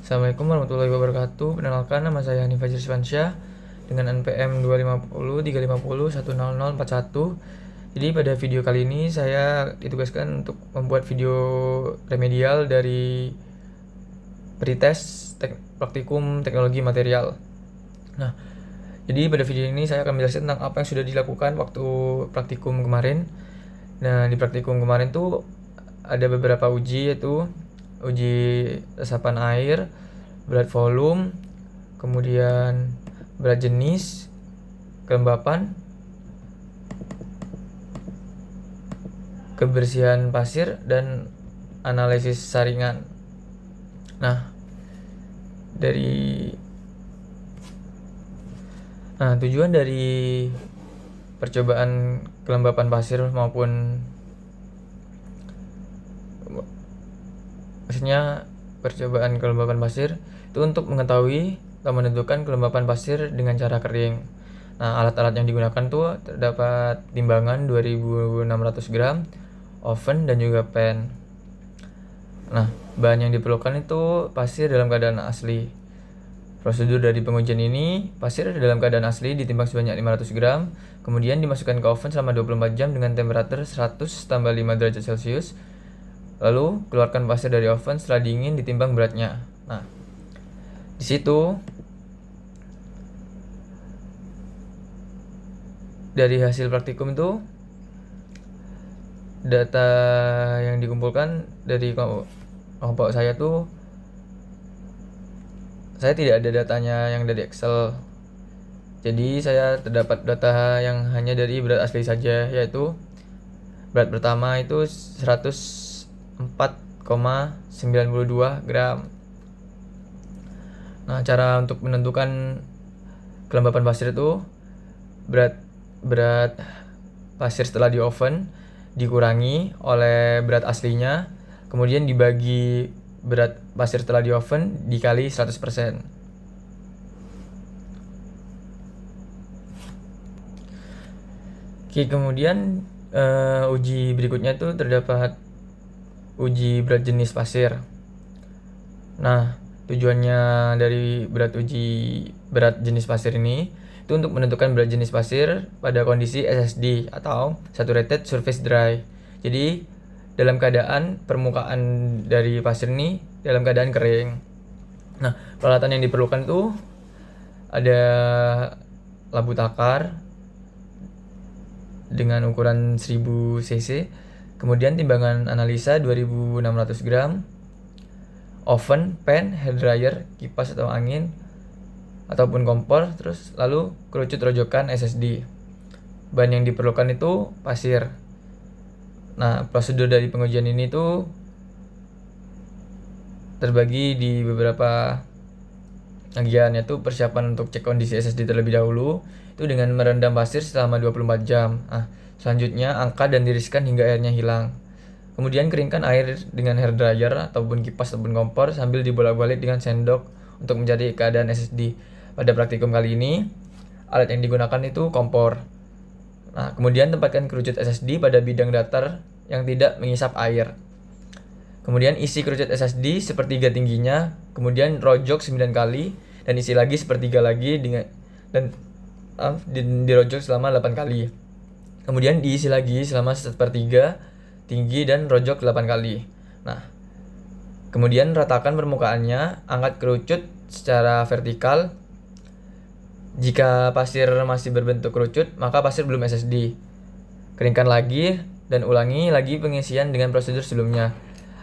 Assalamualaikum warahmatullahi wabarakatuh. Perkenalkan, nama saya Hanif Fajri Swansyah dengan NPM 250 350 10041. Jadi pada video kali ini saya ditugaskan untuk membuat video remedial dari pretest praktikum teknologi material. Nah, jadi pada video ini saya akan menjelaskan tentang apa yang sudah dilakukan waktu praktikum kemarin. Nah, di praktikum kemarin tuh ada beberapa uji, yaitu uji resapan air, berat volume, kemudian berat jenis, kelembapan, kebersihan pasir, dan analisis saringan. Nah, tujuan dari percobaan kelembapan pasir percobaan kelembapan pasir itu untuk mengetahui atau menentukan kelembapan pasir dengan cara kering. Nah, alat-alat yang digunakan tuh terdapat timbangan 2600 gram, oven, dan juga pen. Nah, bahan yang diperlukan itu pasir dalam keadaan asli. Prosedur dari pengujian ini, pasir dalam keadaan asli ditimbang sebanyak 500 gram, kemudian dimasukkan ke oven selama 24 jam dengan temperatur 100 tambah 5 derajat Celcius. Lalu keluarkan pasir dari oven setelah dingin, ditimbang beratnya. Nah, di situ dari hasil praktikum itu data yang dikumpulkan dari kelompok saya tuh, saya tidak ada datanya yang dari Excel. Jadi saya terdapat data yang hanya dari berat asli saja, yaitu berat pertama itu 104,92 gram. Nah, cara untuk menentukan kelembapan pasir itu berat pasir setelah di oven dikurangi oleh berat aslinya, kemudian dibagi berat pasir setelah di oven dikali 100%. Oke, kemudian uji berikutnya itu terdapat uji berat jenis pasir. Nah, tujuannya dari berat jenis pasir ini itu untuk menentukan berat jenis pasir pada kondisi SSD atau Saturated Surface Dry. Jadi dalam keadaan permukaan dari pasir ini dalam keadaan kering. Nah, peralatan yang diperlukan itu ada labu takar dengan ukuran 1000 cc, kemudian timbangan analisa 2600 gram, oven, pen, hair dryer, kipas atau angin ataupun kompor, terus lalu kerucut rojokan SSD. Bahan yang diperlukan itu pasir. Nah, prosedur dari pengujian ini tuh terbagi di beberapa bagian, yaitu persiapan untuk cek kondisi SSD terlebih dahulu itu dengan merendam pasir selama 24 jam. Selanjutnya angkat dan tiriskan hingga airnya hilang. Kemudian keringkan air dengan hair dryer ataupun kipas ataupun kompor sambil dibolak-balik dengan sendok untuk mencari keadaan SSD. Pada praktikum kali ini, alat yang digunakan itu kompor. Nah, kemudian tempatkan kerucut SSD pada bidang datar yang tidak mengisap air. Kemudian isi kerucut SSD sepertiga tingginya, kemudian rojok 9 kali dan isi lagi sepertiga lagi dirojok selama 8 kali. Kemudian diisi lagi selama sepertiga tinggi dan rojok 8 kali. Nah, kemudian ratakan permukaannya, angkat kerucut secara vertikal. Jika pasir masih berbentuk kerucut, maka pasir belum SSD. Keringkan lagi dan ulangi lagi pengisian dengan prosedur sebelumnya.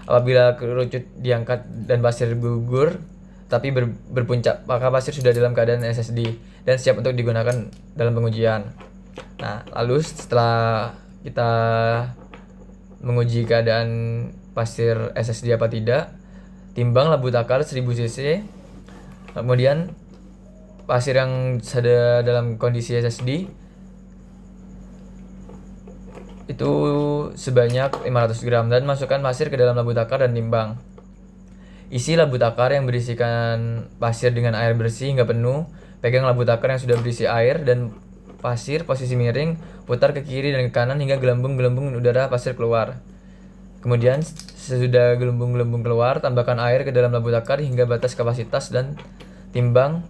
Apabila kerucut diangkat dan pasir gugur tapi berpuncak, maka pasir sudah dalam keadaan SSD dan siap untuk digunakan dalam pengujian. Nah, lalu setelah kita menguji keadaan pasir SSD apa tidak, timbang labu takar 1000 cc. Kemudian pasir yang ada dalam kondisi SSD itu sebanyak 500 gram dan masukkan pasir ke dalam labu takar dan timbang. Isi labu takar yang berisikan pasir dengan air bersih hingga penuh. Pegang labu takar yang sudah berisi air dan pasir posisi miring, putar ke kiri dan ke kanan hingga gelembung-gelembung udara pasir keluar. Kemudian sesudah gelembung-gelembung keluar, tambahkan air ke dalam labu takar hingga batas kapasitas dan timbang.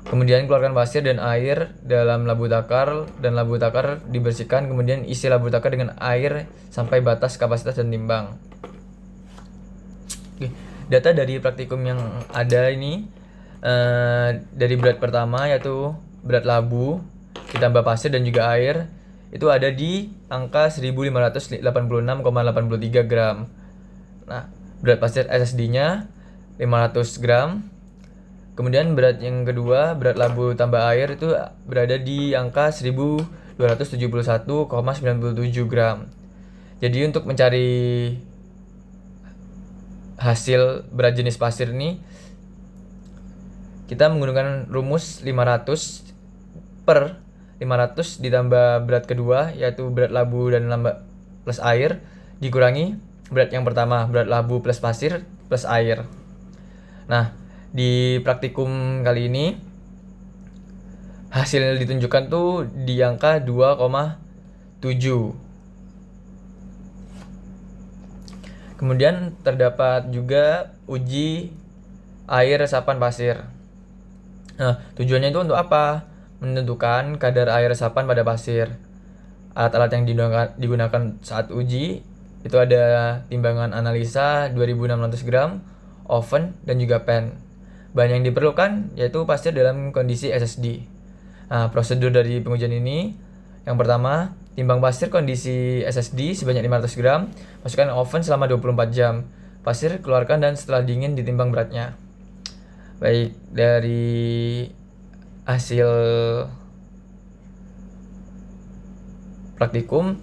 Kemudian keluarkan pasir dan air dalam labu takar dan labu takar dibersihkan. Kemudian isi labu takar dengan air sampai batas kapasitas dan timbang. Oke, data dari praktikum yang ada ini dari berat pertama yaitu berat labu ditambah pasir dan juga air itu ada di angka 1586,83 gram. Nah, berat pasir SSD-nya 500 gram. Kemudian berat yang kedua, berat labu tambah air itu berada di angka 1271,97 gram. Jadi untuk mencari hasil berat jenis pasir ini kita menggunakan rumus 500 per 500 ditambah berat kedua yaitu berat labu dan plus air dikurangi berat yang pertama, berat labu plus pasir plus air. Nah, di praktikum kali ini hasil ditunjukkan tuh di angka 2,7. Kemudian terdapat juga uji air resapan pasir. Nah, tujuannya itu untuk apa? Menentukan kadar air resapan pada pasir. Alat-alat yang digunakan saat uji itu ada timbangan analisa 2600 gram, oven, dan juga pen. Bahan yang diperlukan yaitu pasir dalam kondisi SSD. Nah, prosedur dari pengujian ini yang pertama, timbang pasir kondisi SSD sebanyak 500 gram, masukkan oven selama 24 jam. Pasir keluarkan dan setelah dingin ditimbang beratnya. Baik, dari hasil praktikum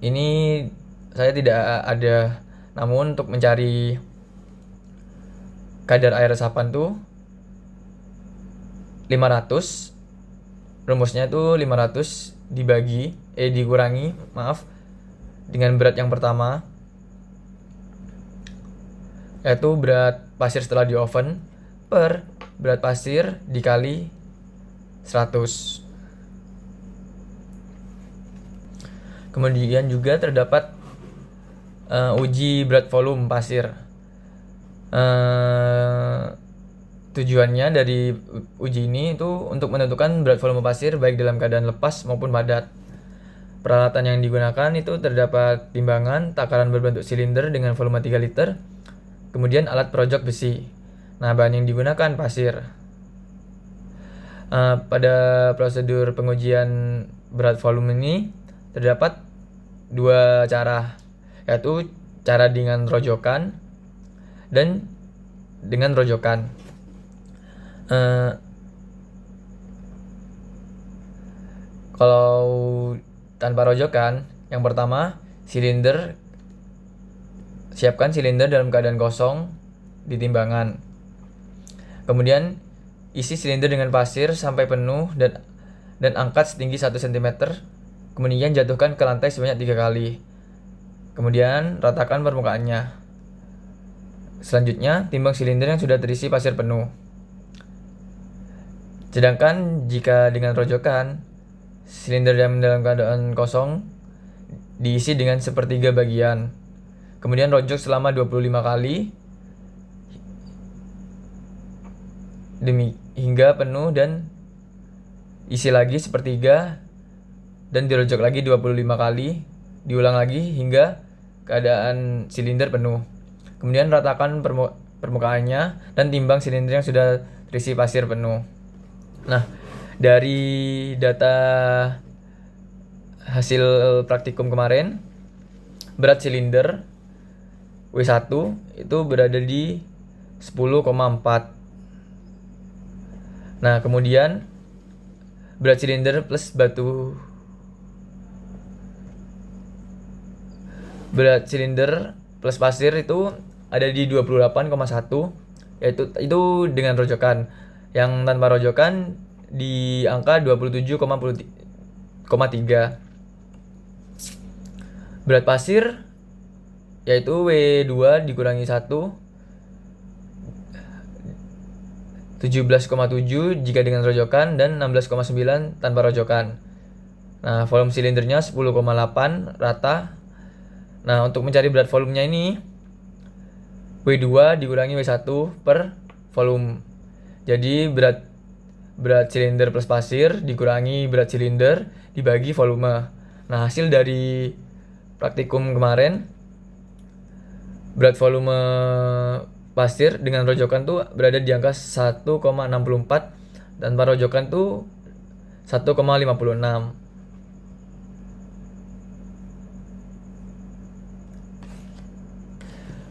ini saya tidak ada, namun untuk mencari kadar air resapan tuh 500, rumusnya tuh 500 dikurangi dengan berat yang pertama yaitu berat pasir setelah di oven per berat pasir dikali 100. Kemudian juga terdapat uji berat volume pasir. Tujuannya dari uji ini itu untuk menentukan berat volume pasir baik dalam keadaan lepas maupun padat. Peralatan yang digunakan itu terdapat timbangan, takaran berbentuk silinder dengan volume 3 liter, kemudian alat perojok besi. Nah, bahan yang digunakan pasir. Pada prosedur pengujian berat volume ini terdapat dua cara, yaitu cara dengan rojokan dan dengan rojokan. Kalau tanpa rojokan, yang pertama siapkan silinder dalam keadaan kosong di timbangan. Kemudian isi silinder dengan pasir sampai penuh dan angkat setinggi 1 cm. Kemudian jatuhkan ke lantai sebanyak 3 kali. Kemudian ratakan permukaannya. Selanjutnya timbang silinder yang sudah terisi pasir penuh. Sedangkan jika dengan rojokan, silinder yang dalam keadaan kosong diisi dengan sepertiga bagian. Kemudian rojok selama 25 kali hingga penuh dan isi lagi sepertiga dan dirojok lagi 25 kali, diulang lagi hingga keadaan silinder penuh. Kemudian ratakan permukaannya dan timbang silinder yang sudah terisi pasir penuh. Nah, dari data hasil praktikum kemarin, berat silinder W1 itu berada di 10,4. Nah, kemudian berat silinder plus berat silinder plus pasir itu ada di 28,1, yaitu itu dengan rojokan. Yang tanpa rojokan di angka 27,3. Berat pasir yaitu W2 dikurangi 1, 17,7 jika dengan rojokan dan 16,9 tanpa rojokan. Nah, volume silindernya 10,8 rata. Nah, untuk mencari berat volumenya ini W2 dikurangi W1 per volume. Jadi berat silinder plus pasir dikurangi berat silinder dibagi volume. Nah, hasil dari praktikum kemarin, berat volume pasir dengan rojokan tuh berada di angka 1,64, tanpa rojokan tuh 1,56.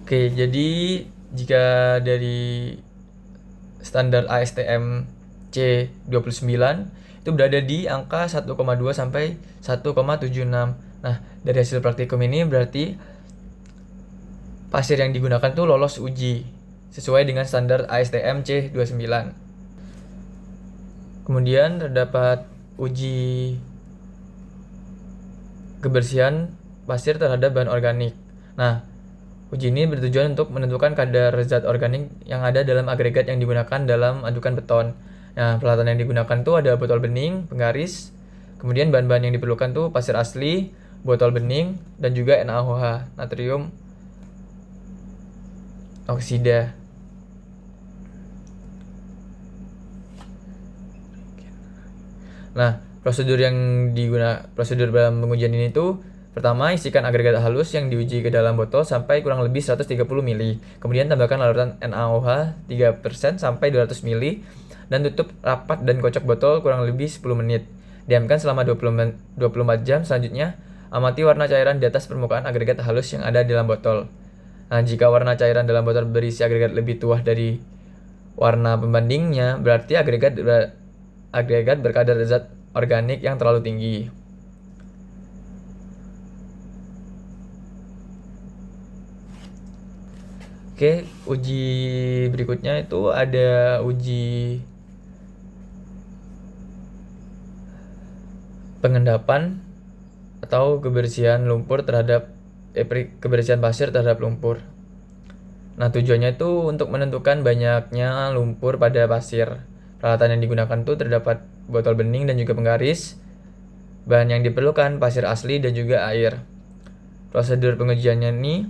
Oke, jadi jika dari standar ASTM C29 itu berada di angka 1,2 sampai 1,76. Nah, dari hasil praktikum ini berarti pasir yang digunakan tuh lolos uji sesuai dengan standar ASTM C29. Kemudian terdapat uji kebersihan pasir terhadap bahan organik. Nah, uji ini bertujuan untuk menentukan kadar zat organik yang ada dalam agregat yang digunakan dalam adukan beton. Nah, peralatan yang digunakan tuh ada botol bening, penggaris, kemudian bahan-bahan yang diperlukan tuh pasir asli, botol bening, dan juga NaOH, natrium oksida. Nah, prosedur dalam pengujian ini tuh pertama, isikan agregat halus yang diuji ke dalam botol sampai kurang lebih 130 ml. Kemudian tambahkan larutan NaOH 3% sampai 200 ml dan tutup rapat dan kocok botol kurang lebih 10 menit. Diamkan selama 24 jam. Selanjutnya, amati warna cairan di atas permukaan agregat halus yang ada di dalam botol. Nah, jika warna cairan dalam botol berisi agregat lebih tua dari warna pembandingnya, berarti agregat berkadar zat organik yang terlalu tinggi. Oke, uji berikutnya itu ada uji pengendapan atau kebersihan pasir terhadap lumpur. Nah, tujuannya itu untuk menentukan banyaknya lumpur pada pasir. Peralatan yang digunakan tuh terdapat botol bening dan juga penggaris. Bahan yang diperlukan pasir asli dan juga air. Prosedur pengujiannya ini,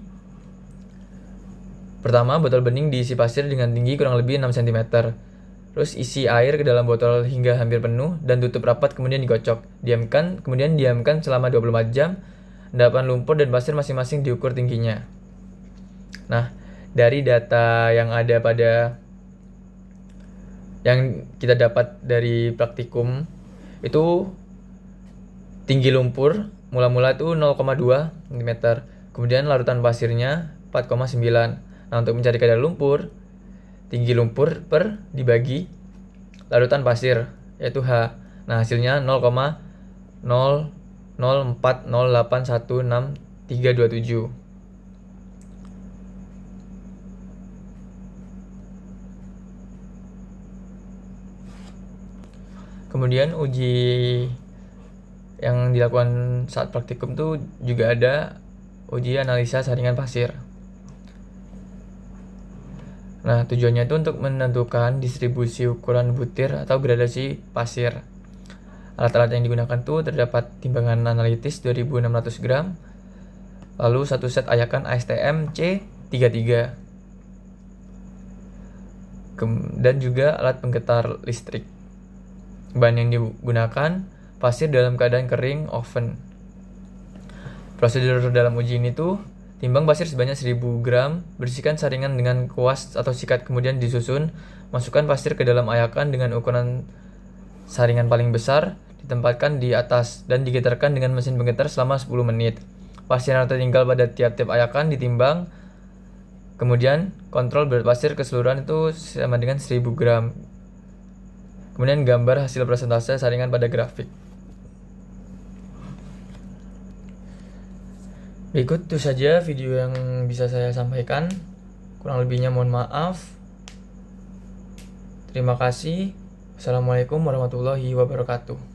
pertama, botol bening diisi pasir dengan tinggi kurang lebih 6 cm. Terus isi air ke dalam botol hingga hampir penuh dan tutup rapat, kemudian dikocok. Kemudian diamkan selama 24 jam. Endapan lumpur dan pasir masing-masing diukur tingginya. Nah, dari data yang kita dapat dari praktikum itu, tinggi lumpur mula-mula itu 0,2 cm. Kemudian larutan pasirnya 4,9. Nah, untuk mencari kadar lumpur, tinggi lumpur per dibagi larutan pasir, yaitu H. Nah, hasilnya 0,004081637. Kemudian uji yang dilakukan saat praktikum tuh juga ada uji analisa saringan pasir. Nah, tujuannya itu untuk menentukan distribusi ukuran butir atau gradasi pasir. Alat-alat yang digunakan tuh terdapat timbangan analitis 2600 gram, lalu satu set ayakan ASTM C33, dan juga alat penggetar listrik. Bahan yang digunakan pasir dalam keadaan kering oven. Prosedur dalam uji ini tuh, timbang pasir sebanyak 1000 gram, bersihkan saringan dengan kuas atau sikat, kemudian disusun, masukkan pasir ke dalam ayakan dengan ukuran saringan paling besar, ditempatkan di atas dan digetarkan dengan mesin penggetar selama 10 menit. Pasir yang tertinggal pada tiap-tiap ayakan ditimbang, kemudian kontrol berat pasir keseluruhan itu sama dengan 1000 gram. Kemudian gambar hasil persentase saringan pada grafik. Berikut itu saja video yang bisa saya sampaikan. Kurang lebihnya mohon maaf. Terima kasih. Assalamualaikum warahmatullahi wabarakatuh.